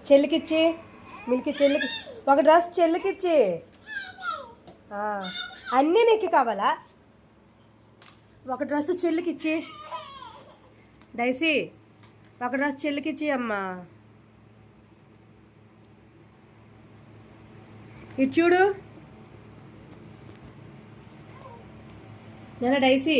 చెల్లికిచ్చి మిల్కి చెల్లికి ఒక డ్రెస్ చెల్లికిచ్చి అన్నీ నీకు కావాలా? ఒక డ్రెస్ చెల్లికిచ్చి డైసీ ఒక డ్రెస్ చెల్లికిచ్చి అమ్మా. ఇటు చూడు నేను డైసీ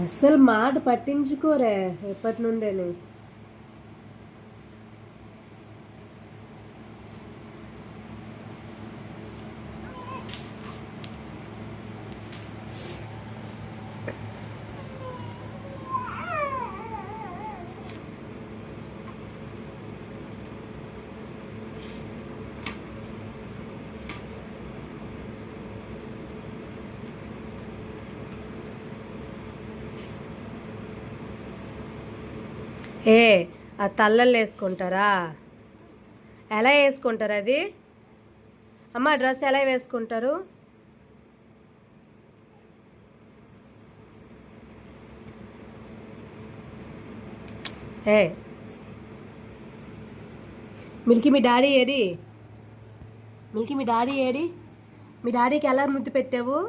అసలు మాట పట్టించుకోరే ఎప్పటి నుండేనే. ఆ తల్లలు వేసుకుంటారా? ఎలా వేసుకుంటారు అది? అమ్మ డ్రెస్ ఎలా వేసుకుంటారు? మిల్కీ మీ డాడీ ఏడి? మిల్కీ మీ డాడీ ఏడి? మీ డాడీకి ఎలా ముద్దు పెట్టావు?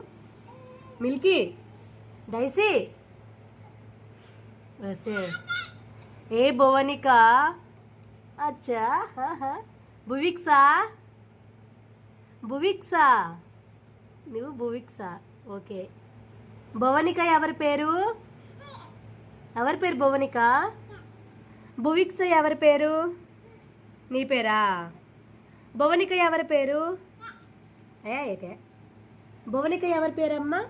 మిల్కీ డైసీ వసే ఏ భువనిక అచ్చా భువిక్సా భువిక్సా నువ్వు భువిక్సా ఓకే. భువనిక ఎవరి పేరు? ఎవరి పేరు భువనిక? భువిక్స ఎవరి పేరు? నీ పేరా? భువనిక ఎవరి పేరు? అయితే భువనిక ఎవరి పేరమ్మా?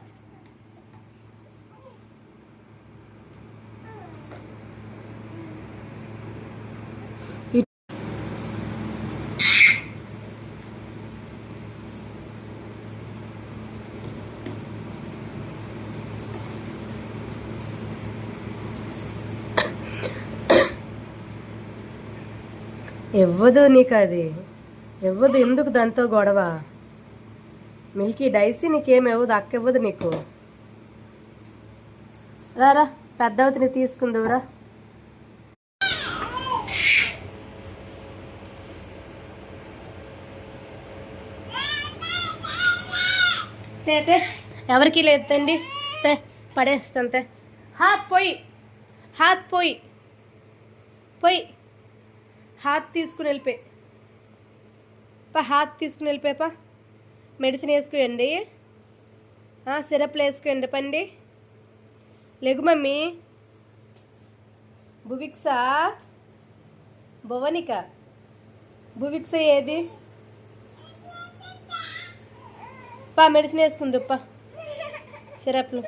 ఇవ్వదు నీకు అది ఇవ్వదు. ఎందుకు దాంతో గొడవ? మిల్కీ డైసీ నీకేం ఇవ్వదు, అక్క ఇవ్వదు నీకు. రారా పెద్దవతిని తీసుకుందువురా. తే ఎవరికి లేదు తండి తే పడేస్తాంతే. హాత్ పోయి హాత్ పోయి పోయి హాత్ తీసుకుని వెళ్ళిపోయి హాత్ తీసుకుని వెళ్ళిపోయా. మెడిసిన్ వేసుకోండి, సిరప్లు వేసుకోండి పండి. లెగు మమ్మీ. భువిక్సా భువనిక భువిక్స ఏది? మెడిసిన్ వేసుకుందుప్ప సిరప్లు.